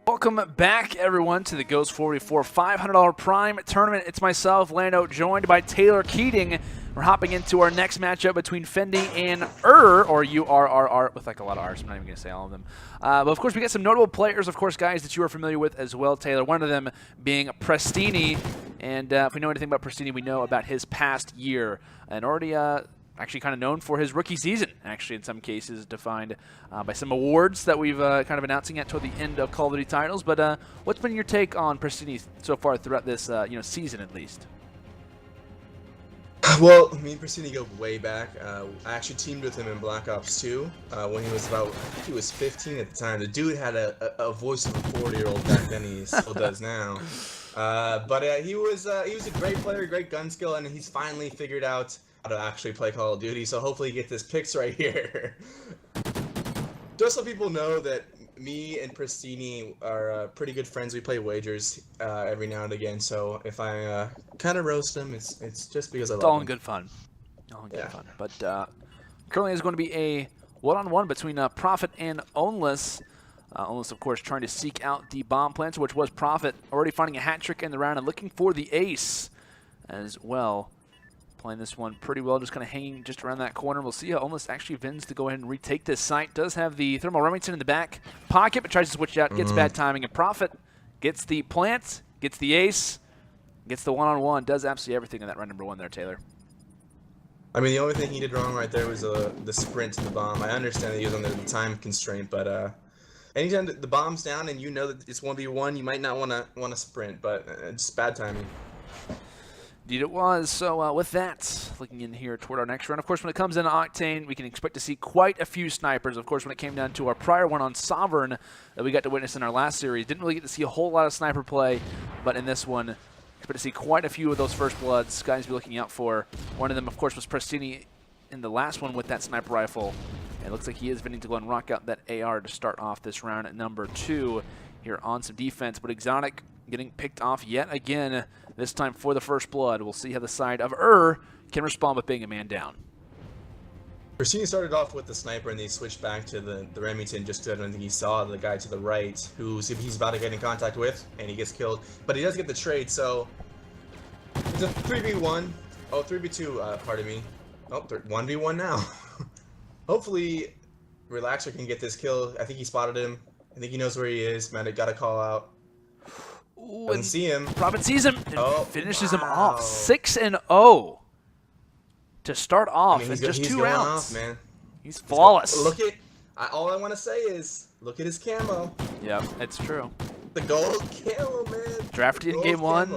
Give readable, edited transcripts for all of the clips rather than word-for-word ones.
Welcome back, everyone, to the Ghost 44 $500 Prime Tournament. It's myself, Lando, joined by Taylor Keating. We're hopping into our next matchup between Fendi and uRRRR, or uRRRR, with like a lot of R's. I'm not even going to say all of them. But of course, we got some notable players, of course, guys that you are familiar with as well, Taylor. One of them being Prestini. And if we know anything about Prestini, we know about his past year. And already actually kind of known for his rookie season, actually in some cases defined by some awards that we've kind of announcing at toward the end of Call of Duty titles. But what's been your take on Prestini so far throughout this season at least? Well, me and Prestini go way back. I actually teamed with him in Black Ops 2 when he was I think he was 15 at the time. The dude had a voice of a 40-year-old back then. He still does now. But he was a great player, great gun skill, and he's finally figured out how to actually play Call of Duty. So hopefully you get this picks right here. Just so people know that me and Prestini are pretty good friends. We play wagers every now and again. So if I kind of roast him, it's just because I love him. It's all in good fun. All in good fun. But currently is going to be a one-on-one between Prophet and Ownless. Ownless, of course, trying to seek out the bomb planter, which was Prophet, already finding a hat trick in the round and looking for the ace as well. Playing this one pretty well, just kind of hanging just around that corner. We'll see how Ownless actually wins to go ahead and retake this site. Does have the Thermal Remington in the back pocket, but tries to switch out, gets bad timing, and Prophet gets the plant, gets the ace, gets the one-on-one, does absolutely everything in that round number one there, Taylor. I mean, the only thing he did wrong right there was the sprint to the bomb. I understand that he was under the time constraint, but anytime the bomb's down and you know that it's 1v1, you might not want to sprint, but it's bad timing. Indeed it was. So with that, looking in here toward our next round, of course, when it comes into Octane, we can expect to see quite a few snipers. Of course, when it came down to our prior one on Sovereign that we got to witness in our last series, didn't really get to see a whole lot of sniper play, but in this one, expect to see quite a few of those first bloods guys be looking out for. One of them, of course, was Prestini in the last one with that sniper rifle. And it looks like he is vinning to go and rock out that AR to start off this round at number 2 here on some defense. But Exotic getting picked off yet again, this time for the first blood. We'll see how the side of uRRRR can respond with being a man down. Prestini started off with the sniper and then he switched back to the Remington just because I don't think he saw the guy to the right who he's about to get in contact with, and he gets killed. But he does get the trade, so it's a 3v1. Oh, 3v2, pardon me. Oh, 1v1 now. Hopefully, Relaxer can get this kill. I think he spotted him. I think he knows where he is. Man, I got to call out. Doesn't see him. Prophet sees him and finishes him off. 6-0 to start off in just 2 rounds. Off, man. He's flawless. Look at, all I want to say is, look at his camo. Yep, it's true. The gold camo, man. Drafty in game 1,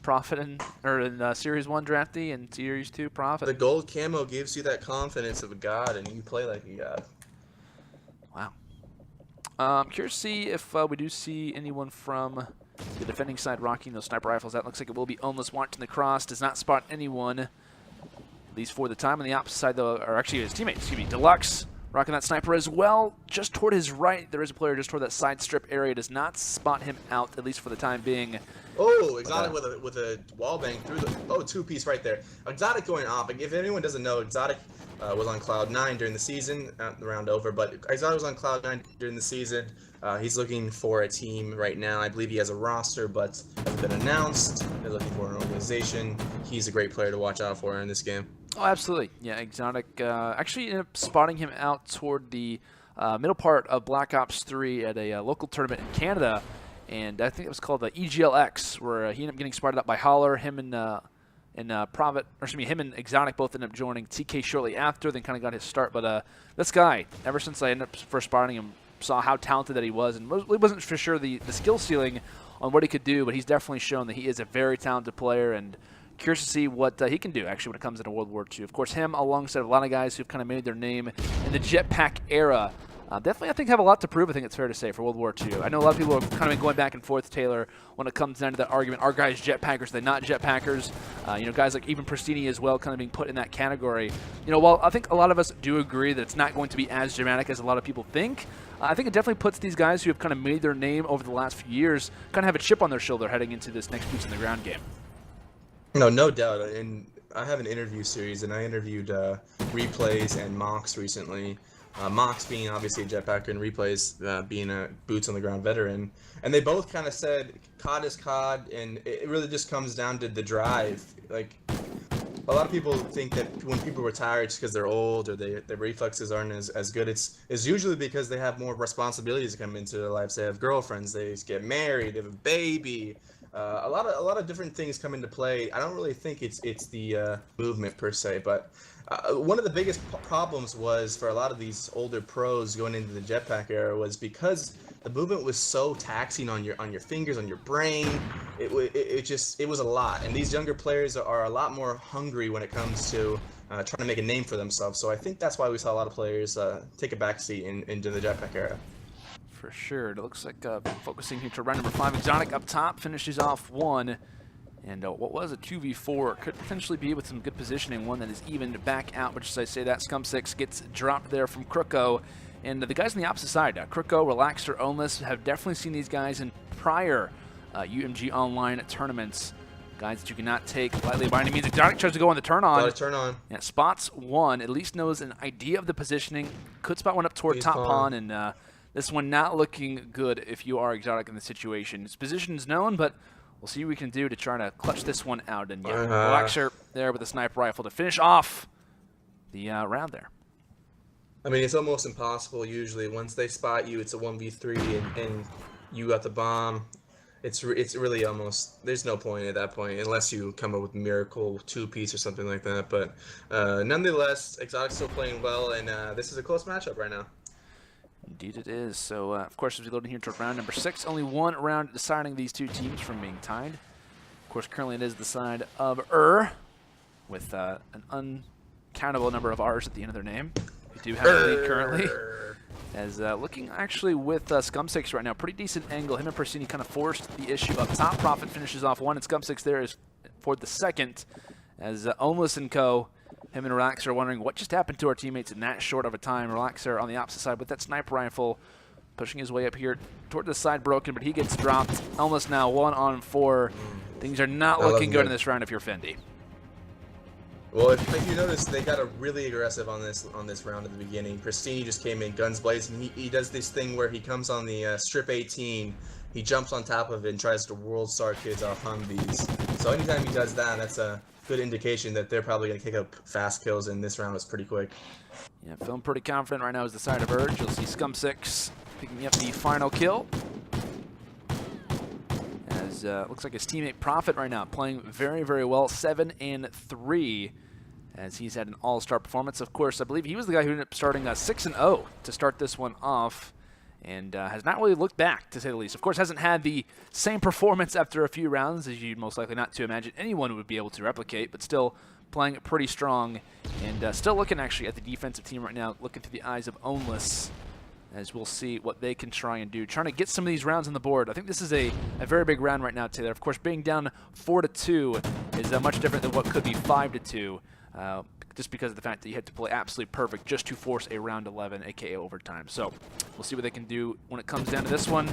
Prophet in Series 1 Drafty, and Series 2 Prophet. The gold camo gives you that confidence of a god, and you play like a god. Wow. I'm curious to see if we do see anyone from the defending side rocking those sniper rifles. That looks like it will be Ownless watching the cross. Does not spot anyone, at least for the time. On the opposite side, though, or actually his teammate, excuse me, Deluxe, rocking that sniper as well. Just toward his right, there is a player just toward that side strip area. Does not spot him out, at least for the time being. Oh, Exotic with a wall bang through the 2-piece right there. Exotic going off. If anyone doesn't know, Exotic was on Cloud 9 during the season, the round over, but Exotic was on Cloud 9 during the season. He's looking for a team right now. I believe he has a roster, but hasn't been announced. They're looking for an organization. He's a great player to watch out for in this game. Oh, absolutely. Yeah, Exotic actually ended up spotting him out toward the middle part of Black Ops 3 at a local tournament in Canada, and I think it was called the EGLX, where he ended up getting spotted out by Holler. Him and Prophet, or excuse me, him and Exotic both ended up joining TK shortly after, then kind of got his start. But this guy, ever since I ended up first spotting him, saw how talented that he was, and wasn't for sure the skill ceiling on what he could do, but he's definitely shown that he is a very talented player, and curious to see what he can do actually when it comes into World War II. Of course, him alongside a lot of guys who've kind of made their name in the jetpack era. Definitely, I think, have a lot to prove, I think it's fair to say, for World War II. I know a lot of people have kind of been going back and forth, Taylor, when it comes down to that argument. Are guys jetpackers? Are they not jetpackers? Guys like even Prestini as well kind of being put in that category. While I think a lot of us do agree that it's not going to be as dramatic as a lot of people think, I think it definitely puts these guys who have kind of made their name over the last few years kind of have a chip on their shoulder heading into this next boots on the ground game. No doubt. And I have an interview series, and I interviewed replays and mocks recently Mox being obviously a jetpacker and Replays being a boots on the ground veteran. And they both kind of said COD is COD, and it really just comes down to the drive. Like, a lot of people think that when people retire, it's because they're old or their reflexes aren't as good. It's usually because they have more responsibilities come into their lives. They have girlfriends, they get married, they have a baby. A lot of different things come into play. I don't really think it's the movement per se, but one of the biggest problems was for a lot of these older pros going into the jetpack era was because the movement was so taxing on your fingers, on your brain. It was a lot, and these younger players are a lot more hungry when it comes to trying to make a name for themselves. So I think that's why we saw a lot of players take a backseat into the jetpack era. For sure. It looks like focusing here to round number 5. Exotic up top finishes off 1. And what was a 2v4 could potentially be with some good positioning. One that is evened back out, which as I say that, Scum6 gets dropped there from Crooko. And the guys on the opposite side, Crooko, Relaxer, Ownless, have definitely seen these guys in prior UMG Online tournaments. Guys that you cannot take lightly by any means. Exotic tries to go on the turn on. Got to turn on. Yeah, spots 1, at least knows an idea of the positioning. Could spot one up toward top pawn, and this one not looking good if you are Exotic in the situation. His position is known, but we'll see what we can do to try to clutch this one out. And yeah, Relaxer there with a sniper rifle to finish off the round there. I mean, it's almost impossible usually. Once they spot you, it's a 1v3 and you got the bomb. It's really almost, there's no point at that point unless you come up with miracle 2-piece or something like that. But nonetheless, Exotic's still playing well, and this is a close matchup right now. Indeed it is. So, of course, as we load in here to round number 6, only one round deciding these two teams from being tied. Of course, currently it is the side of URRRR with an uncountable number of R's at the end of their name. We do have a lead currently. As looking actually with Scum6 right now, pretty decent angle. Him and Persini kind of forced the issue up top. Profit finishes off 1, and Scum6 there is for the second. As Ownless and co, him and Relaxer are wondering what just happened to our teammates in that short of a time. Relaxer on the opposite side with that sniper rifle, pushing his way up here toward the side broken, but he gets dropped. Almost now 1 on 4. Things are not looking good in this round if you're Fendi. Well, if you notice, they got really aggressive on this round at the beginning. Pristini just came in guns blazing. He does this thing where he comes on the strip 18, he jumps on top of it and tries to world star kids off Humvees. So anytime he does that, that's a good indication that they're probably going to kick up fast kills, and this round was pretty quick. Yeah, feeling pretty confident right now is the side of URRRR. You'll see Scum6 picking up the final kill. As looks like his teammate Profit right now playing very, very well, 7 and 3, as he's had an all-star performance. Of course, I believe he was the guy who ended up starting 6-0 to start this one off, and has not really looked back, to say the least. Of course, hasn't had the same performance after a few rounds as you'd most likely not to imagine anyone would be able to replicate, but still playing pretty strong, and still looking actually at the defensive team right now, looking through the eyes of Ownless, as we'll see what they can try and do. Trying to get some of these rounds on the board. I think this is a very big round right now, Taylor. Of course, being down 4-2 is much different than what could be 5-2, just because of the fact that you had to play absolutely perfect just to force a round 11, aka overtime. So we'll see what they can do when it comes down to this one.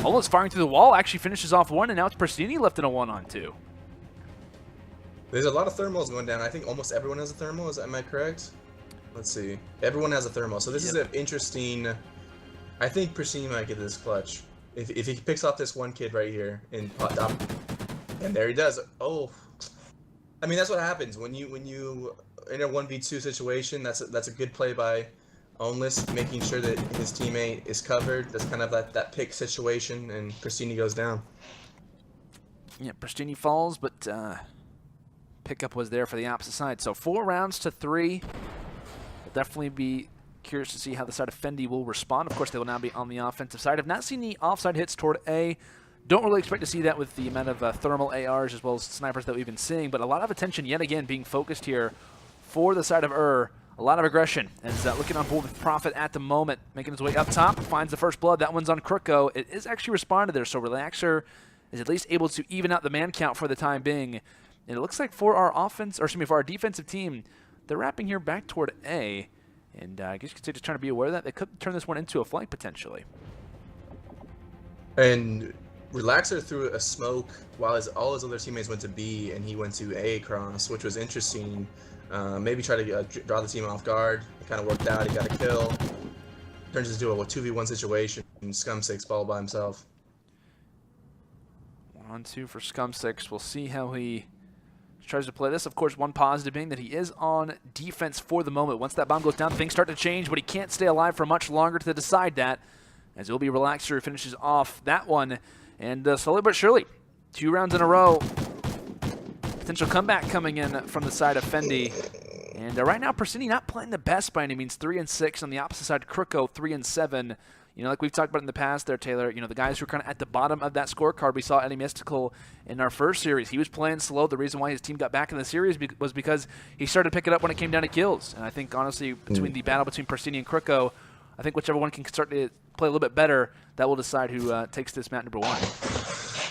Almost firing through the wall, actually finishes off 1, and now it's Persini left in a 1-on-2. There's a lot of thermals going down. I think almost everyone has a thermal. Am I correct? Let's see. Everyone has a thermal. So this is an interesting. I think Persini might get this clutch. If he picks off this one kid right here in pot top, and there he does. Oh, I mean, that's what happens when you in a 1v2 situation. That's a good play by Ownless, making sure that his teammate is covered. That's kind of that pick situation, and Persini goes down. Yeah, Persini falls, but pickup was there for the opposite side. So 4 rounds to 3. We'll definitely be curious to see how the side of Fendi will respond. Of course, they will now be on the offensive side. I've not seen the offside hits toward A. Don't really expect to see that with the amount of thermal ARs as well as snipers that we've been seeing, but a lot of attention yet again being focused here for the side of URRRR. A lot of aggression, and looking on board with Profit at the moment, making his way up top, finds the first blood. That one's on Crooko. It is actually responded there, so Relaxer is at least able to even out the man count for the time being. And it looks like for our for our defensive team, they're wrapping here back toward A. And I guess you could say just trying to be aware of that. They could turn this one into a flank potentially. And Relaxer threw a smoke while all his other teammates went to B, and he went to A cross, which was interesting. Maybe try to draw the team off guard. It kind of worked out. He got a kill. turns into a 2v1 situation. And Scum6 ball by himself. 1-on-2 for Scum6. We'll see how he tries to play this. Of course, one positive being that he is on defense for the moment. Once that bomb goes down, things start to change, but he can't stay alive for much longer to decide that, as it will be Relaxer who finishes off that one. And slowly but surely, 2 rounds in a row. Potential comeback coming in from the side of Fendi. And right now, Persini not playing the best by any means. 3-6 on the opposite side. Crooko 3-7. You know, like we've talked about in the past there, Taylor, you know, the guys who are kind of at the bottom of that scorecard. We saw Eddie Mystical in our first series. He was playing slow. The reason why his team got back in the series was because he started to pick it up when it came down to kills. And I think, honestly, between the battle between Persini and Crooko, I think whichever one can start to play a little bit better, that will decide who takes this map number 1.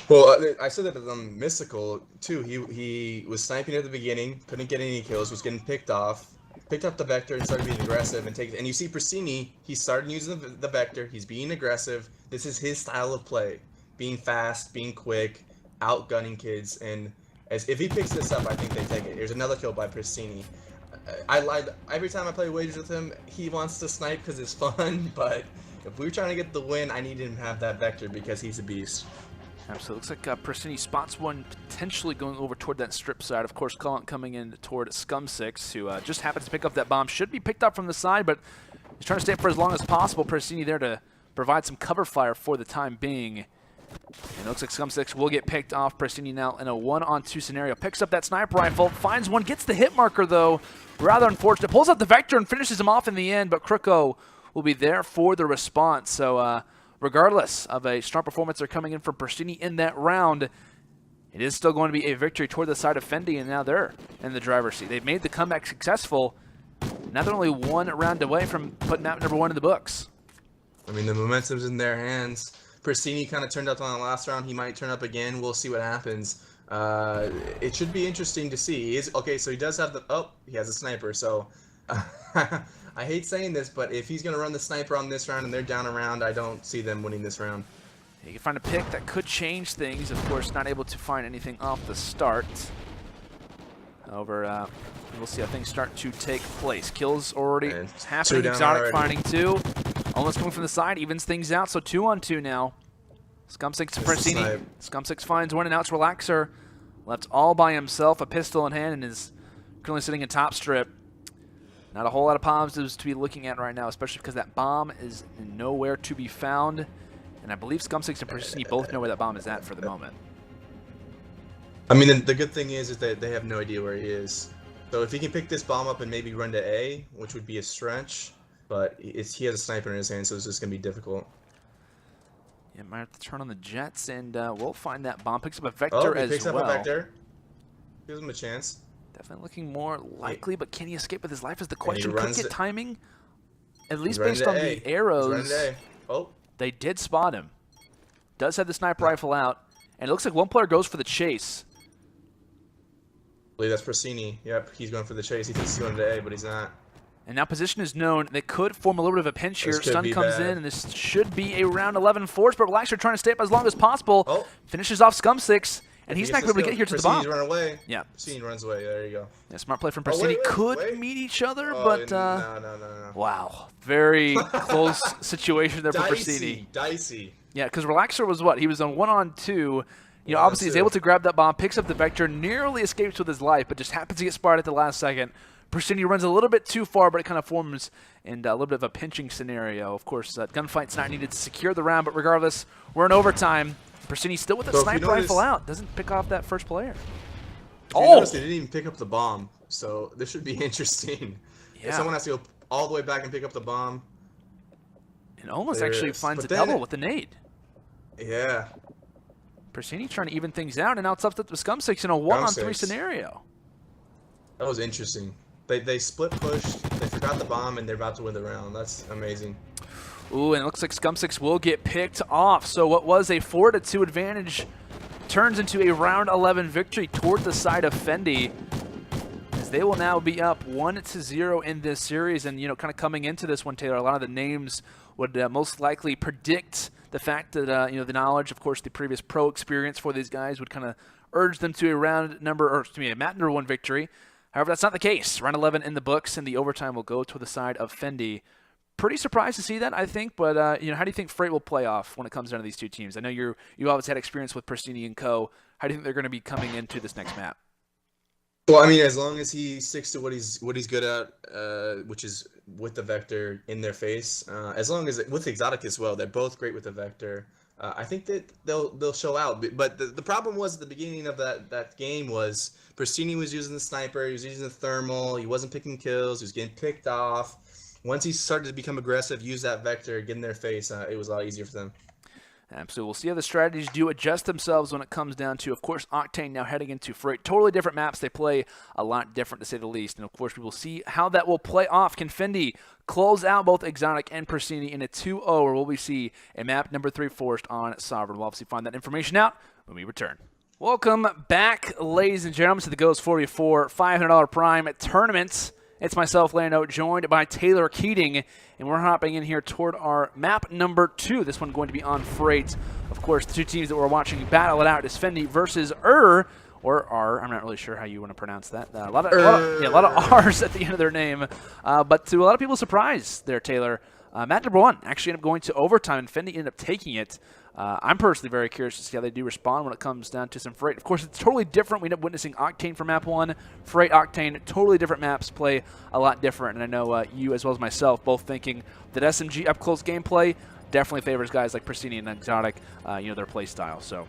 Well, I said that on Mystical, too. He was sniping at the beginning, couldn't get any kills, was getting picked off. Picked up the Vector and started being aggressive and take. And you see Persini, he started using the Vector. He's being aggressive. This is his style of play, being fast, being quick, outgunning kids. And if he picks this up, I think they take it. Here's another kill by Persini. I lied. Every time I play wagers with him, he wants to snipe because it's fun. But if we're trying to get the win, I need him to have that Vector because he's a beast. Absolutely. Looks like Persini spots one potentially going over toward that strip side. Of course, Cullen coming in toward Scum6, who just happens to pick up that bomb. Should be picked up from the side, but he's trying to stay up for as long as possible. Persini there to provide some cover fire for the time being. And it looks like Scum6 will get picked off. Persini now in a 1-on-2 scenario. Picks up that sniper rifle, finds one, gets the hit marker though. Rather unfortunate. Pulls out the Vector and finishes him off in the end, but Crooko will be there for the response. So, regardless of a strong performance they're coming in from Persini in that round, it is still going to be a victory toward the side of Fendi, and now they're in the driver's seat. They've made the comeback successful. Now they're only 1 round away from putting out number 1 in the books. I mean, the momentum's in their hands. Persini kind of turned up on the last round. He might turn up again. We'll see what happens. It should be interesting to see. Okay, so he does have the... Oh, he has a sniper, so... I hate saying this, but if he's going to run the sniper on this round and they're down a round, I don't see them winning this round. You can find a pick that could change things. Of course, not able to find anything off the start. However, we'll see how things start to take place. Kills already happening. Exotic finding 2. Almost coming from the side. Evens things out, so 2-on-2 now. Scum6 to Persini. Scum6 finds one, and now it's Relaxer. Left all by himself, a pistol in hand, and is currently sitting in top strip. Not a whole lot of positives to be looking at right now, especially because that bomb is nowhere to be found. And I believe Scum6 and Persini both know where that bomb is at for the moment. I mean, the good thing is that they have no idea where he is. So if he can pick this bomb up and maybe run to A, which would be a stretch, but he has a sniper in his hand, so it's just going to be difficult. Yeah, might have to turn on the jets, and we'll find that bomb. Picks up a Vector as well. Oh, he picks up a Vector. Gives him a chance. Definitely looking more likely, but can he escape with his life is the question. Quick hit timing, at least based on the arrows. Oh. They did spot him. Does have the sniper rifle out, and it looks like one player goes for the chase. I believe that's Persini. Yep, he's going for the chase. He thinks he's going to A, but he's not. And now position is known. They could form a little bit of a pinch here. Stun comes in, and this should be a round 11 force, but Relaxer trying to stay up as long as possible. Oh. Finishes off Scum6. And he's not going to be able to get here to the bomb. Persini's run away. Yeah. Persini runs away. There you go. Yeah, smart play from Persini. Could meet each other, but no. Wow, very close situation there for Persini. Dicey. Yeah, because Relaxer was what? He was on 1-on-2. You know, obviously he's able to grab that bomb, picks up the Vector, nearly escapes with his life, but just happens to get spotted at the last second. Persini runs a little bit too far, but it kind of forms in a little bit of a pinching scenario. Of course, gunfight's not needed to secure the round, but regardless, we're in overtime. Persini still with the sniper rifle out. Doesn't pick off that first player. Notice they didn't even pick up the bomb, so this should be interesting. Yeah. If someone has to go all the way back and pick up the bomb. And almost actually finds a double with the nade. Yeah. Persini trying to even things out, and now it's up to Scum6 in a 1-on-3 scenario. That was interesting. They split pushed, they forgot the bomb, and they're about to win the round. That's amazing. Ooh, and it looks like Scum6 will get picked off. So what was a 4-2 advantage turns into a round 11 victory toward the side of Fendi, as they will now be up 1-0 in this series. And, you know, kind of coming into this one, Taylor, a lot of the names would most likely predict the fact that, you know, the knowledge, of course, the previous pro experience for these guys would kind of urge them to a map number 1 victory. However, that's not the case. Round 11 in the books, and the overtime will go to the side of Fendi. pretty surprised to see that, I think. But how do you think Freight will play off when it comes down to these two teams? I know you obviously had experience with Pristini and Co. How do you think they're going to be coming into this next map? Well, I mean, as long as he sticks to what he's good at, which is with the vector in their face, as long as with Exotic as well, they're both great with the vector. I think that they'll show out. But the problem was at the beginning of that game was Pristini was using the sniper, he was using the thermal, he wasn't picking kills, he was getting picked off. Once he started to become aggressive, use that vector, get in their face, it was a lot easier for them. So we'll see how the strategies do adjust themselves when it comes down to, of course, Octane now heading into Freight. Totally different maps. They play a lot different, to say the least. And, of course, we will see how that will play off. Can Fendi close out both Exotic and Pristini in a 2-0, or will we see a map number 3 forced on Sovereign? We'll obviously find that information out when we return. Welcome back, ladies and gentlemen, to the Ghost 44 $500 Prime Tournament. It's myself, Lando, joined by Taylor Keating, and we're hopping in here toward our map number 2. This one going to be on Freight. Of course, the two teams that we're watching battle it out is Fendi versus uRRRR, or R. I'm not really sure how you want to pronounce that. A lot of R's at the end of their name. But to a lot of people's surprise there, Taylor, match number 1 actually ended up going to overtime, and Fendi ended up taking it. I'm personally very curious to see how they do respond when it comes down to some Freight. Of course, it's totally different. We end up witnessing Octane for map 1, Freight, Octane, totally different maps, play a lot different. And I know you as well as myself both thinking that SMG up-close gameplay definitely favors guys like Pristini and Exotic, their play style. So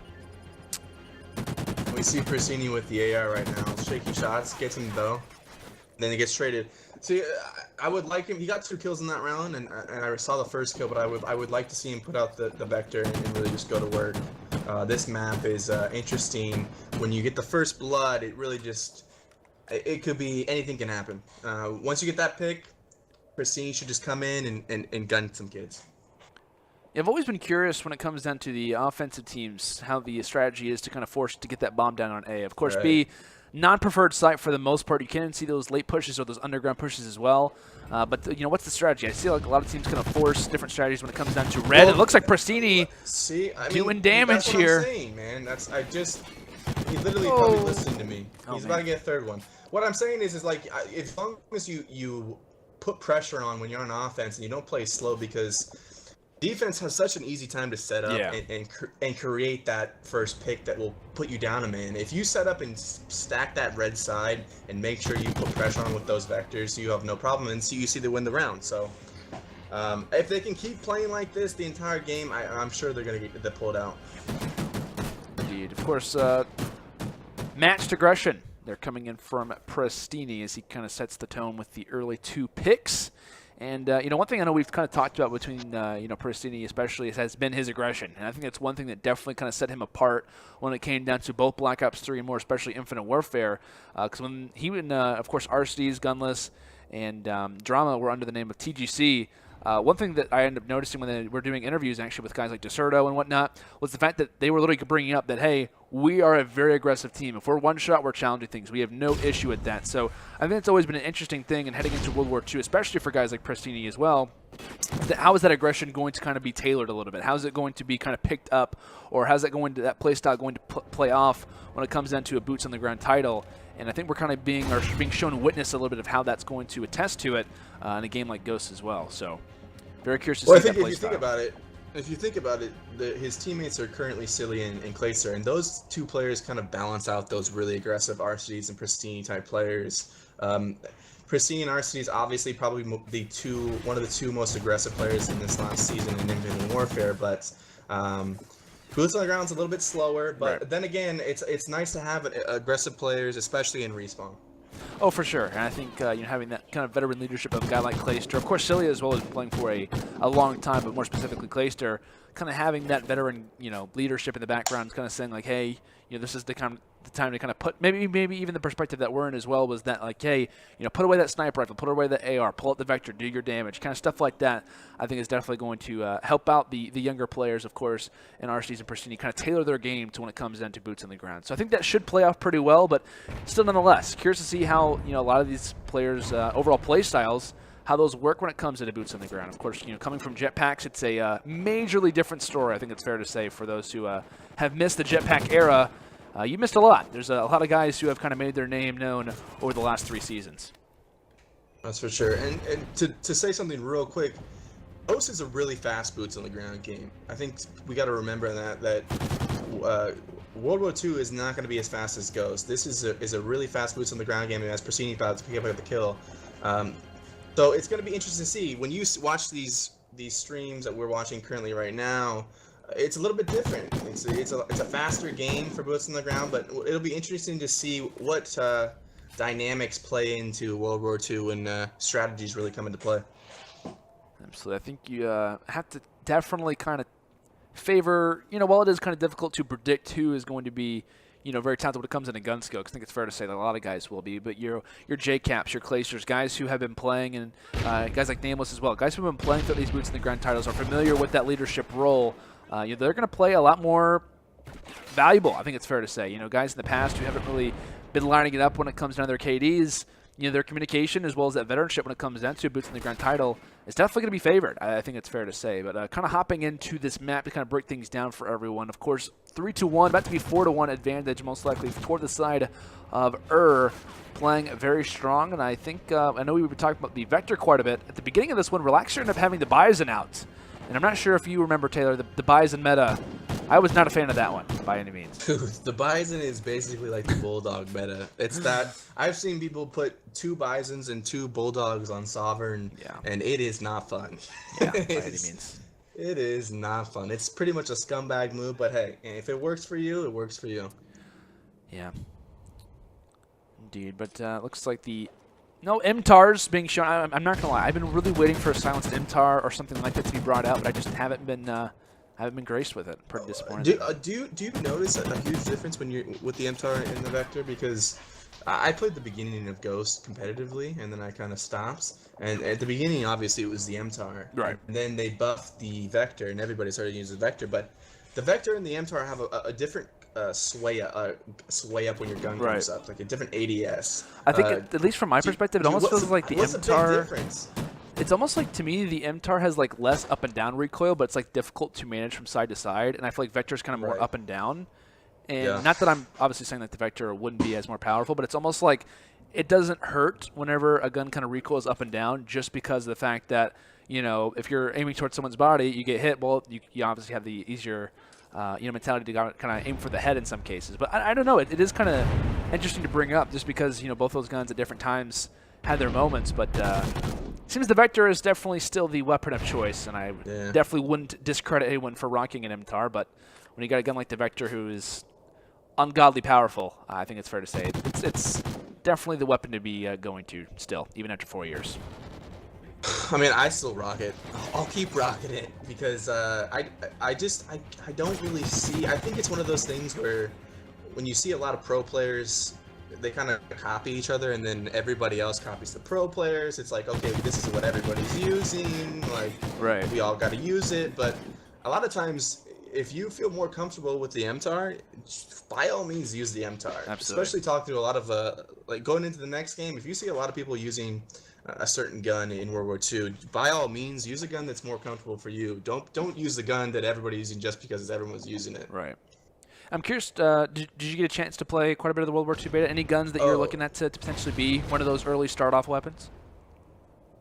we see Pristini with the AR right now. Shaky shots, gets him though. Then he gets traded. See, I would like him. He got 2 kills in that round, and I saw the first kill, but I would like to see him put out the vector and really just go to work. This map is interesting. When you get the first blood, it really just it could be anything can happen. Once you get that pick, Pristini should just come in and gun some kids. I've always been curious when it comes down to the offensive teams how the strategy is to kind of force to get that bomb down on A. Of course, right. B, non-preferred site for the most part. You can see those late pushes or those underground pushes as well. But what's the strategy? I see like a lot of teams kind of force different strategies when it comes down to red. Well, it looks like Pristini doing damage that's what here. I'm saying, man. He literally probably listened to me. He's about to get a third one. What I'm saying is like as long as you put pressure on when you're on offense and you don't play slow, because defense has such an easy time to set up and create that first pick that will put you down a man. If you set up and stack that red side and make sure you put pressure on with those vectors, you have no problem, and you see they win the round. So if they can keep playing like this the entire game, I'm sure they're going to pull it out. Indeed. Of course, matched aggression. They're coming in from Pristini as he kind of sets the tone with the early 2 picks. And, one thing I know we've kind of talked about between, Pristini especially has been his aggression. And I think that's one thing that definitely kind of set him apart when it came down to both Black Ops 3 and more especially Infinite Warfare. Because when he and, of course, RCDs, Gunless, and Drama were under the name of TGC, one thing that I ended up noticing when they were doing interviews actually with guys like Deserto and whatnot was the fact that they were literally bringing up that, hey, we are a very aggressive team. If we're one shot, we're challenging things. We have no issue with that. So I think it's always been an interesting thing, and heading into World War II, especially for guys like Pristini as well, how is that aggression going to kind of be tailored a little bit? How is it going to be kind of picked up, or how's that play style going to play off when it comes down to a boots on the ground title? And I think we're kind of being shown witness a little bit of how that's going to attest to it in a game like Ghost as well. So very curious to see that play style. If you think about it, his teammates are currently Silly and Clayster, and those 2 players kind of balance out those really aggressive RCDs and Pristini type players. Pristini and RCD is obviously probably one of the 2 most aggressive players in this last season in Infinite Warfare, but boots on the ground's a little bit slower. But then again, it's nice to have aggressive players, especially in respawn. Oh, for sure. And I think having that kind of veteran leadership of a guy like Clayster, of course, Celia as well as playing for a long time, but more specifically Clayster, kind of having that veteran leadership in the background, kind of saying like, hey, this is the time to kind of put maybe even the perspective that we're in as well was that like, hey, put away that sniper rifle, put away the AR, pull out the vector, do your damage, kind of stuff like that. I think is definitely going to help out the younger players, of course, in RCDs and Pristini, kind of tailor their game to when it comes down to boots on the ground. So I think that should play off pretty well, but still nonetheless, curious to see how a lot of these players' overall play styles, how those work when it comes to the boots on the ground. Of course, coming from jetpacks, it's a majorly different story. I think it's fair to say for those who have missed the jetpack era. You missed a lot. There's a lot of guys who have kind of made their name known over the last 3 seasons. That's for sure. And to say something real quick, Ghost is a really fast boots on the ground game. I think we got to remember that World War II is not going to be as fast as Ghost. This is a really fast boots on the ground game and has pristine power to pick up the kill. So it's going to be interesting to see when you watch these streams that we're watching currently right now. It's a little bit different. It's a faster game for boots on the ground, but it'll be interesting to see what dynamics play into World War II when strategies really come into play. Absolutely. I think you have to definitely kind of favor, while it is kind of difficult to predict who is going to be, very talented when it comes into gun skill, 'cause I think it's fair to say that a lot of guys will be, but your J-Caps, your Clacers, guys who have been playing, and guys like Nameless as well, guys who have been playing through these boots in the ground titles are familiar with that leadership role. They're going to play a lot more valuable, I think it's fair to say. Guys in the past who haven't really been lining it up when it comes down to their KDs, their communication as well as that veteranship when it comes down to boots in the ground title is definitely going to be favored. I think it's fair to say. But kind of hopping into this map to kind of break things down for everyone. Of course, 3-1, about to be 4-1 advantage, most likely toward the side of uRRRR, playing very strong. And I think, I know we were talking about the Vector quite a bit. At the beginning of this one, Relaxer ended up having the Bison out. And I'm not sure if you remember, Taylor, the Bison meta. I was not a fan of that one by any means. Dude, the Bison is basically like the Bulldog meta. It's that I've seen people put 2 Bisons and 2 Bulldogs on Sovereign, and it is not fun. Yeah, by any means. It is not fun. It's pretty much a scumbag move, but hey, if it works for you, it works for you. Yeah. Indeed, but looks like no MTAR's being shown. I'm not gonna lie. I've been really waiting for a silenced MTAR or something like that to be brought out, but I just haven't been graced with it. Pretty disappointed. Do you notice a huge difference when you're with the MTAR and the Vector? Because I played the beginning of Ghost competitively, and then I kind of stopped. And at the beginning, obviously, it was the MTAR. Right. And then they buffed the Vector, and everybody started using the Vector. But the Vector and the MTAR have a different sway up when your gun comes up, like a different ADS. I think, at least from my perspective, it almost feels like the what's MTAR. The big difference? It's almost like, to me, the MTAR has like less up and down recoil, but it's like difficult to manage from side to side, and I feel like Vector's kind of more up and down. And not that I'm obviously saying that the Vector wouldn't be as more powerful, but it's almost like it doesn't hurt whenever a gun kind of recoils up and down, just because of the fact that, if you're aiming towards someone's body, you get hit, well, you obviously have the easier mentality to kind of aim for the head in some cases. But I don't know. It is kind of interesting to bring up just because, both those guns at different times had their moments. But it seems the Vector is definitely still the weapon of choice, and I definitely wouldn't discredit anyone for rocking an MTAR. But when you got a gun like the Vector who is ungodly powerful, I think it's fair to say it's definitely the weapon to be going to still, even after 4 years. I mean, I still rock it. I'll keep rocking it because I don't really see. I think it's one of those things where when you see a lot of pro players, they kind of copy each other, and then everybody else copies the pro players. It's like, okay, this is what everybody's using. Like, we all got to use it. But a lot of times, if you feel more comfortable with the MTAR, by all means use the MTAR. Absolutely. Especially talking to a lot of like going into the next game. If you see a lot of people using a certain gun in World War II, by all means, use a gun that's more comfortable for you. Don't use the gun that everybody's using just because everyone's using it. Right. I'm curious, did you get a chance to play quite a bit of the World War II beta? Any guns that you're looking at to potentially be one of those early start-off weapons?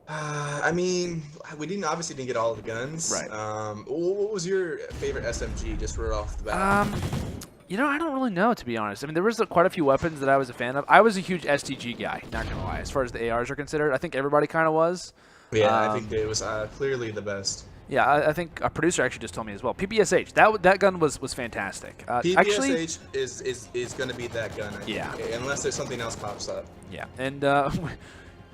I mean, we obviously didn't get all of the guns. Right. What was your favorite SMG, just right off the bat? I don't really know, to be honest. I mean, there was quite a few weapons that I was a fan of. I was a huge STG guy, not going to lie, as far as the ARs are considered. I think everybody kind of was. Yeah, I think it was clearly the best. Yeah, I think a producer actually just told me as well. PPSH, that gun was fantastic. PPSH actually, is going to be that gun, I think, unless there's something else pops up. Yeah, and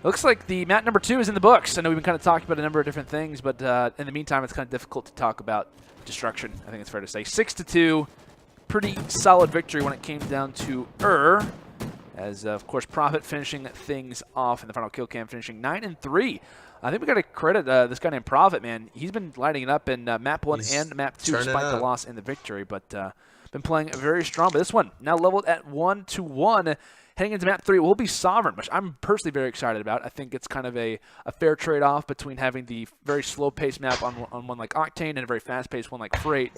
looks like the map number 2 is in the books. I know we've been kind of talking about a number of different things, but in the meantime, it's kind of difficult to talk about destruction, I think it's fair to say. 6-2, pretty solid victory when it came down to uRRRR, as, of course, Prophet finishing things off in the final kill cam, finishing 9-3. I think we got to credit this guy named Prophet, man. He's been lighting it up in map 1 and map 2 despite the loss in the victory, but been playing very strong. But this one now leveled at 1-1. Heading into map 3 will be Sovereign, which I'm personally very excited about. I think it's kind of a fair trade-off between having the very slow-paced map on one like Octane and a very fast-paced one like Freight,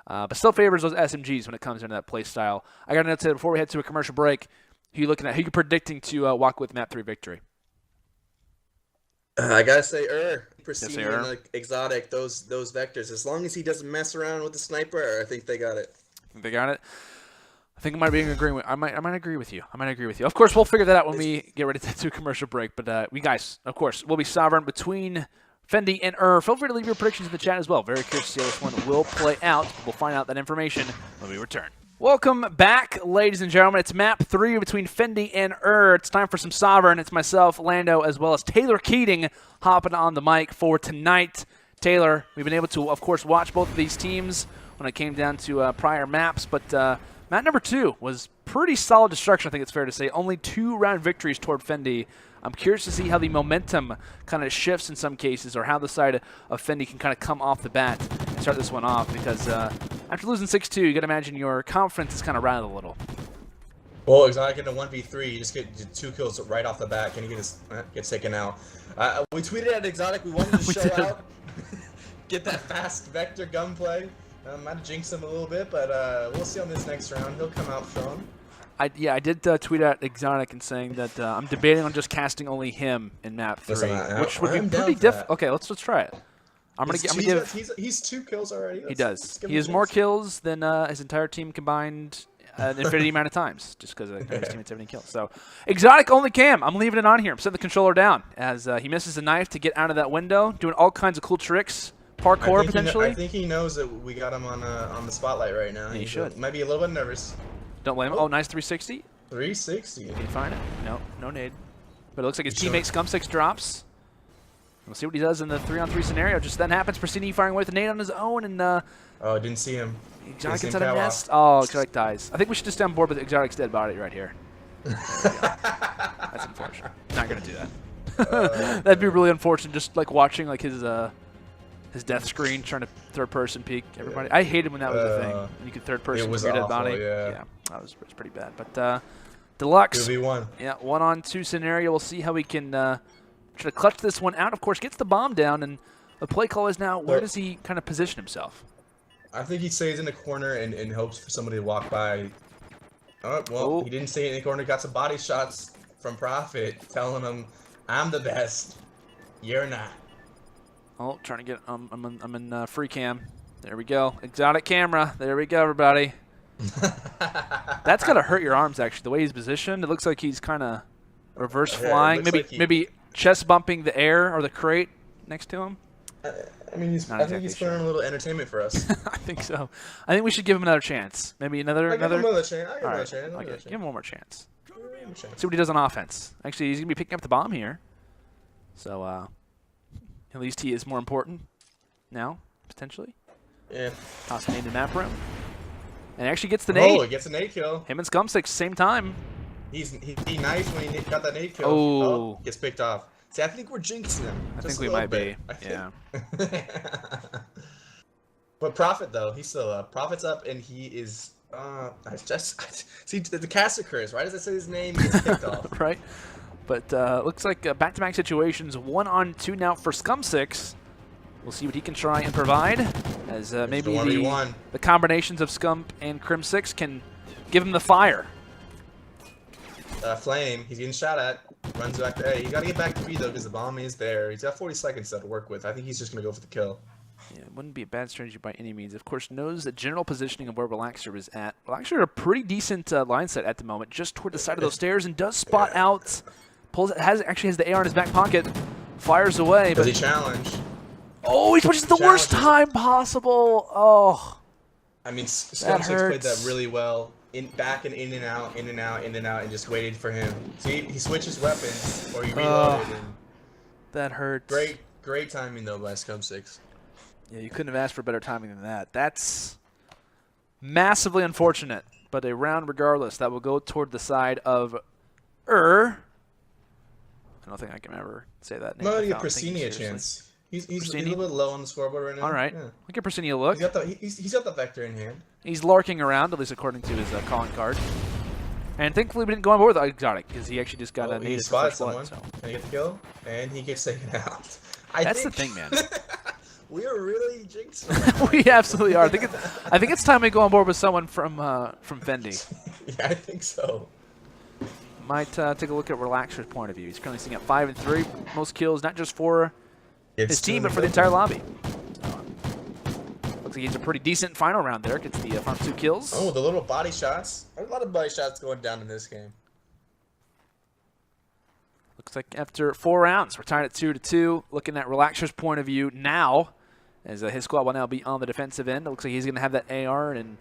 but still favors those SMGs when it comes into that play style. I got to note before we head to a commercial break, who you looking at? Who you predicting to walk with map 3 victory? I gotta say, Pristine and like exotic, those vectors. As long as he doesn't mess around with the sniper, I think they got it. They got it. I think I might be agreeing with. I might agree with you. Of course, we'll figure that out when we get ready to do a commercial break. But we guys, of course, will be sovereign between Fendi and uRRRR. Feel free to leave your predictions in the chat as well. Very curious to see how this one will play out. We'll find out that information when we return. Welcome back, ladies and gentlemen. It's map 3 between Fendi and uRRRR. It's time for some sovereign. It's myself, Lando, as well as Taylor Keating hopping on the mic for tonight. Taylor, we've been able to, of course, watch both of these teams when it came down to prior maps, but map number 2 was pretty solid destruction, I think it's fair to say. Only 2-round victories toward Fendi. I'm curious to see how the momentum kind of shifts in some cases, or how the side of Fendi can kind of come off the bat and start this one off, because after losing 6-2, you got to imagine your confidence is kind of rattled a little. Well, Exotic in a 1v3, you just get 2 kills right off the bat, and he gets taken out. We tweeted at Exotic, we wanted to show out, get that fast vector gunplay. Might have jinxed him a little bit, but we'll see on this next round. He'll come out strong. I did tweet at Exotic and saying that I'm debating on just casting only him in map 3, which would be pretty difficult. Okay, let's try it. He's 2 kills already. He does. He has more kills than his entire team combined an infinity amount of times, just because his teammates have any kills. So, Exotic only cam. I'm leaving it on here. I'm setting the controller down as he misses a knife to get out of that window, doing all kinds of cool tricks. Parkour potentially. I think he knows that we got him on the spotlight right now. He should. Might be a little bit nervous. Don't blame him. Oh, nice 360. 360. Can you find it? No nade. But it looks like his teammate Scum6 drops. We'll see what he does in the 3-on-3 scenario. Just then happens. Pristine firing away with a nade on his own, and oh, didn't see him. Exotic gets out of nest. Oh, Exotic dies. I think we should just stay on board with Exotic's dead body right here. That's unfortunate. Not gonna do that. That'd be really unfortunate. Just like watching like his death screen, trying to third-person peek everybody. Yeah. I hated when that was a thing. When you could third-person your dead body. Yeah, that was pretty bad. But Deluxe, 2v1. Yeah, 1-on-2 scenario. We'll see how we can try to clutch this one out. Of course, gets the bomb down, and the play call is now, where does he kind of position himself? I think he stays in the corner and hopes for somebody to walk by. Oh, well, he didn't stay in the corner. Got some body shots from Prophet, telling him, "I'm the best. You're not." Oh, trying to get I'm in free cam. There we go. Exotic camera. There we go, everybody. That's gotta hurt your arms actually. The way he's positioned, it looks like he's kind of reverse flying. Maybe chest bumping the air or the crate next to him. I mean, I think he's putting on a little entertainment for us. I think so. I think we should give him another chance. Maybe another. Give him another chance. Give him one more chance. See what he does on offense. Actually, he's gonna be picking up the bomb here. So. At least he is more important now, potentially. Yeah. Toss a nade in map room. And actually gets the nade. Oh, he gets a nade kill. Him and Scum6, same time. He nice when he got that nade kill. Oh. Gets picked off. See, I think we're jinxing him. I think we might be. Yeah. But Prophet, though, he's still up. Prophet's up, and he is... see, the cast occurs. Right as I say his name, he gets picked off. Right. But looks like back-to-back situations, 1-on-2 now for Scum6. We'll see what he can try and provide, as maybe the combinations of Scum and Crim6 can give him the fire. Flame, he's getting shot at. Runs back there. Hey, you got to get back to B, though, because the bomb is there. He's got 40 seconds to work with. I think he's just going to go for the kill. Yeah, it wouldn't be a bad strategy by any means. Of course, knows the general positioning of where Relaxer is at. Relaxer a pretty decent line set at the moment, just toward the side of those stairs, and does spot out... actually has the AR in his back pocket, fires away. Does he challenge? Oh, he switches the worst time possible. Oh. I mean, Scum6 played that really well. Back and in and out, in and out, in and out, and just waited for him. See, he switches weapons, or he reloaded. That hurts. Great timing, though, by Scum6. Yeah, you couldn't have asked for better timing than that. That's massively unfortunate, but a round regardless. That will go toward the side of uRRRR. I don't think I can ever say that name. I'm going to give Pristine a chance. He's a little bit low on the scoreboard right now. All right. Yeah. I'll give Pristine a look. He's got the vector in hand. He's larking around, at least according to his calling card. And thankfully we didn't go on board with Exotic, because he actually just got a nade for first blood. So. And he gets the kill, and he gets taken out. That's the thing, man. We are really jinxed. We absolutely are. I think it's time we go on board with someone from Fendi. Yeah, I think so. Might take a look at Relaxer's point of view. He's currently sitting at 5-3. Most kills, not just for his team, but for the entire lobby. So, looks like he's a pretty decent final round there. Gets the final 2 kills. Oh, the little body shots. There's a lot of body shots going down in this game. Looks like after 4 rounds, we're tied at 2-2. Looking at Relaxer's point of view now, as his squad will now be on the defensive end. It looks like he's going to have that AR, and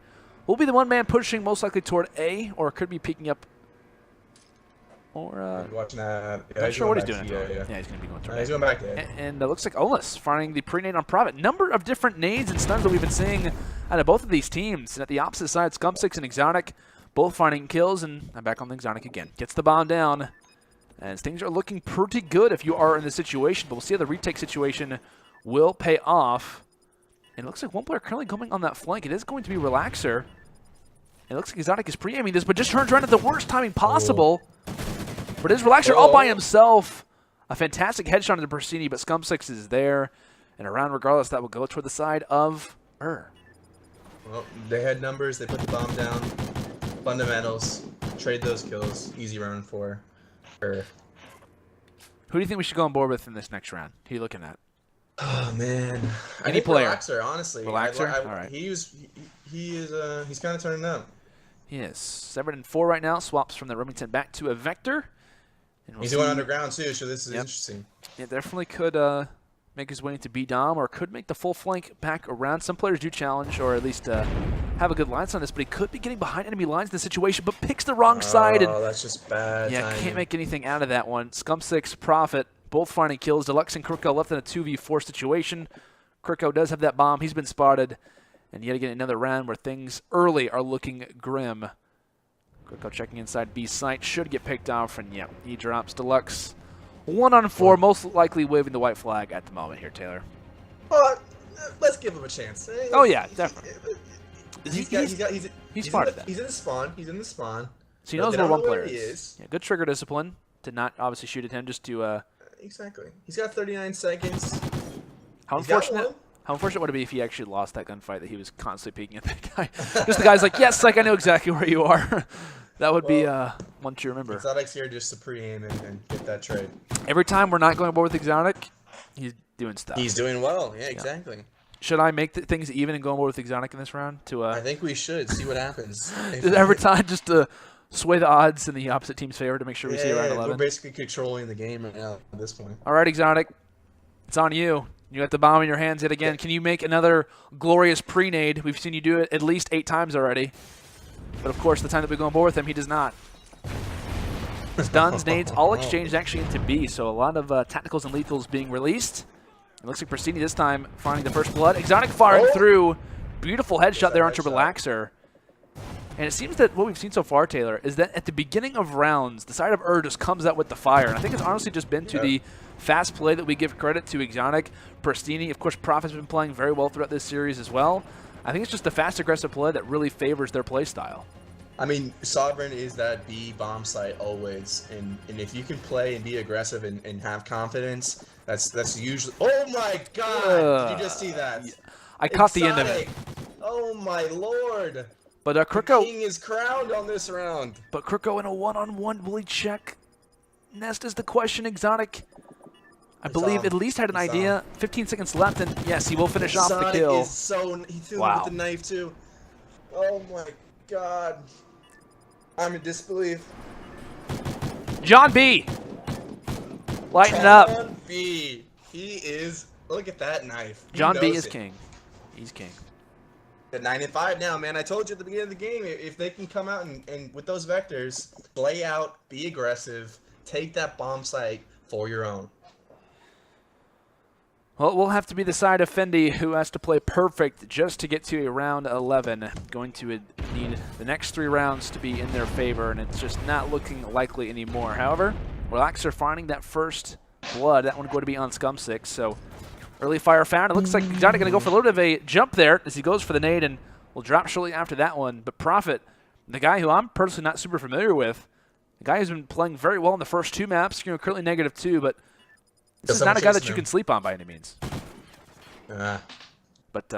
will be the one man pushing most likely toward A, or could be peeking up. Or watching that. Yeah, not sure what he's doing. Yeah, he's going to be going toward he's going back there. And it looks like Olis finding the pre-nade on Prophet. Number of different nades and stuns that we've been seeing out of both of these teams. And at the opposite side, Scum6 and Exotic both finding kills, and I'm back on the Exotic again. Gets the bomb down. As things are looking pretty good if you are in this situation, but we'll see how the retake situation will pay off. And it looks like one player currently coming on that flank. It is going to be Relaxer. It looks like Exotic is pre-aiming this, but just turns around at the worst timing possible. But it is Relaxer all by himself. A fantastic headshot into Persini, but Scum6 is there. And around regardless, that will go toward the side of URRRR. Well, they had numbers. They put the bomb down. Fundamentals. Trade those kills. Easy round for URRRR. Who do you think we should go on board with in this next round? Who are you looking at? Oh man, Any player. Relaxer, honestly. Relaxer. All right. He's kind of turning up. He is 7-4 right now. Swaps from the Remington back to a Vector. And He's going underground too, so this is interesting. Yeah, definitely could make his way into B-Dom, or could make the full flank back around. Some players do challenge, or at least have a good lines on this, but he could be getting behind enemy lines in this situation, but picks the wrong side. And that's just bad timing. Can't make anything out of that one. Scum6, Prophet, both finding kills. Deluxe and Kriko left in a 2v4 situation. Kriko does have that bomb. He's been spotted. And yet again, another round where things early are looking grim. Kriko checking inside B site. Should get picked off, and yep, he drops Deluxe. 1-on-4, most likely waving the white flag at the moment here, Taylor. Well, let's give him a chance. Oh, yeah, definitely. He's part of that. He's in the spawn. He's in the spawn. So he knows where one player is. Yeah, good trigger discipline to not obviously shoot at him, just to... Exactly. He's got 39 seconds. How unfortunate would it be if he actually lost that gunfight, that he was constantly peeking at that guy? Just the guy's like, yes, like I know exactly where you are. That would be one to remember. Exotic's here just to pre-aim and get that trade. Every time we're not going aboard with Exotic, he's doing stuff. He's doing well. Yeah, exactly. Should I make things even and go on board with Exotic in this round? I think we should see what happens. Every time just to sway the odds in the opposite team's favor to make sure we see around 11. We're basically controlling the game right now at this point. All right, Exotic. It's on you. You got the bomb in your hands yet again. Can you make another glorious pre-nade? We've seen you do it at least 8 times already. But, of course, the time that we go on board with him, he does not. Stuns, nades, all exchanged actually into B, so a lot of tacticals and lethals being released. It looks like Persini this time finding the first blood. Exotic firing through. Beautiful headshot there onto Relaxer. And it seems that what we've seen so far, Taylor, is that at the beginning of rounds, the side of URRRR just comes out with the fire. And I think it's honestly just been to the fast play that we give credit to Exotic. Persini, of course, Prophet's been playing very well throughout this series as well. I think it's just the fast, aggressive play that really favors their play style. I mean, Sovereign is that B bomb site always, and if you can play and be aggressive and have confidence, that's usually. Oh my God! Did you just see that? I caught the end of it. Oh my Lord! But Kriko, the king is crowned on this round. But Kriko in a one-on-one, will he check? Nest is the question. Exotic, I believe, at least had an idea. 15 seconds left, and yes, he will finish off the kill. He threw it with the knife too. Oh my God! I'm in disbelief. John B. Lighten up. John B. He is. Look at that knife. John B is king. He's king. At 9-5 now, man. I told you at the beginning of the game, if they can come out and with those vectors, play out, be aggressive, take that bomb site for your own. Well, it will have to be the side of Fendi who has to play perfect just to get to a round 11. Going to need the next 3 rounds to be in their favor, and it's just not looking likely anymore. However, Relaxer finding that first blood. That one going to be on Scum6, so early fire found. It looks like Exotic going to go for a little bit of a jump there as he goes for the nade, and will drop shortly after that one. But Prophet, the guy who I'm personally not super familiar with, the guy who's been playing very well in the first 2 maps, currently -2, but this is not a guy that you can sleep on by any means. But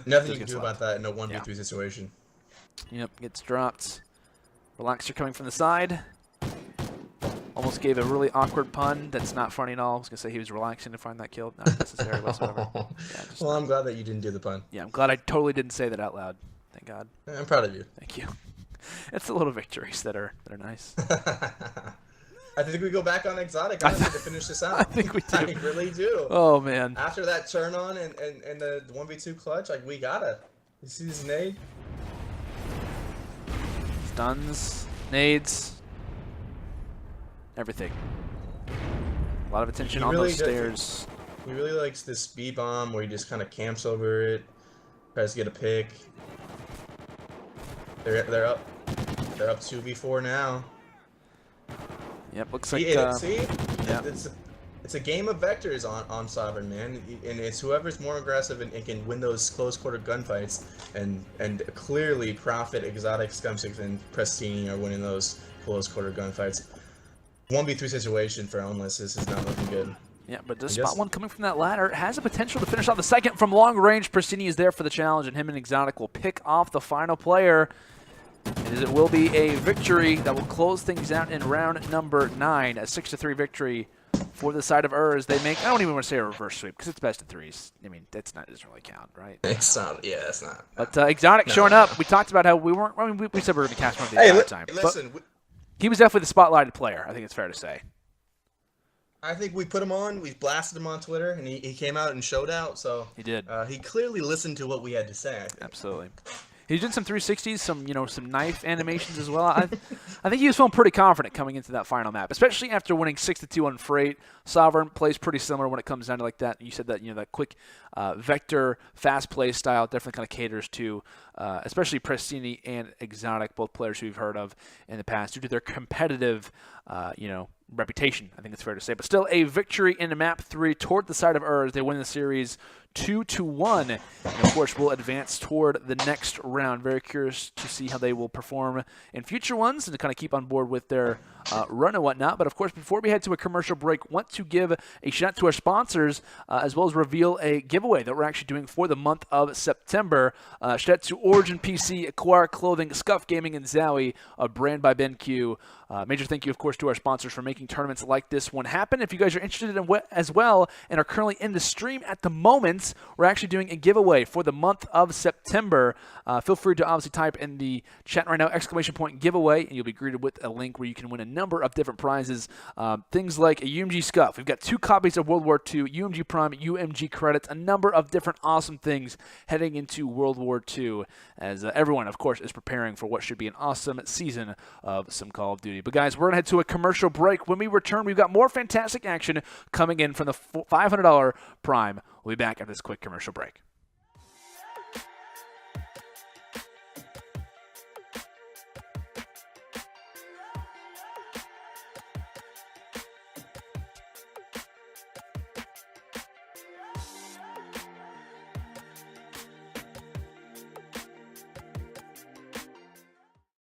nothing you can do about that in a 1v3 situation. Yep, gets dropped. Relaxer coming from the side. Almost gave a really awkward pun that's not funny at all. I was going to say he was relaxing to find that kill. Not necessary whatsoever. Yeah, well, I'm glad that you didn't do the pun. Yeah, I'm glad I totally didn't say that out loud. Thank God. I'm proud of you. Thank you. It's the little victories that are nice. I think we go back on Exotic honestly, to finish this out. I think we do. I really do. Oh, man. After that turn on and the 1v2 clutch, like, we gotta. You see this nade? Stuns, nades, everything. A lot of attention on those stairs. He really likes this speed bomb where he just kind of camps over it, tries to get a pick. They're up 2v4 now. Yep, looks like. See, yeah. It's a game of vectors on Sovereign, man, and it's whoever's more aggressive and can win those close quarter gunfights, and clearly Profit, Exotic, Scumsix, and Prestini are winning those close quarter gunfights. 1v3 situation for Ownless. This is not looking good. Yeah, but this spot one coming from that ladder has the potential to finish off the second from long range. Prestini is there for the challenge, and him and Exotic will pick off the final player. And it will be a victory that will close things out in round number 9, a 6-3 victory for the side of URRRR as they make, I don't even want to say a reverse sweep because it's best of 3s. I mean, doesn't really count, right? It's not, yeah, it's not. But Exotic showing up. We talked about how we weren't, I mean, we said we were going to cast one of the entire time. Listen. He was definitely the spotlighted player, I think it's fair to say. I think we put him on, we blasted him on Twitter, and he came out and showed out, so. He did. He clearly listened to what we had to say, I think. Absolutely. He did some 360s, some knife animations as well. I think he was feeling pretty confident coming into that final map, especially after winning 6-2 on Freight. Sovereign plays pretty similar when it comes down to like that. You said that that quick vector, fast play style definitely kind of caters to, especially Prestini and Exotic, both players who we've heard of in the past due to their competitive, reputation. I think it's fair to say, but still a victory in map 3 toward the side of URRRR as they win the series 2-1, and of course will advance toward the next round. Very curious to see how they will perform in future ones and to kind of keep on board with their run and whatnot. But of course, before we head to a commercial break, want to give a shout out to our sponsors as well as reveal a giveaway that we're actually doing for the month of September. Shout out to Origin PC, Acquire Clothing, Scuff Gaming, and Zowie, a brand by BenQ. Major thank you, of course, to our sponsors for making tournaments like this one happen. If you guys are interested in as well and are currently in the stream at the moment, we're actually doing a giveaway for the month of September. Feel free to obviously type in the chat right now, !giveaway, and you'll be greeted with a link where you can win a number of different prizes. Things like a UMG Scuff. We've got 2 copies of World War II, UMG Prime, UMG credits, a number of different awesome things heading into World War II as everyone, of course, is preparing for what should be an awesome season of some Call of Duty. But guys, we're going to head to a commercial break. When we return, we've got more fantastic action coming in from the $500 Prime. We'll be back after this quick commercial break.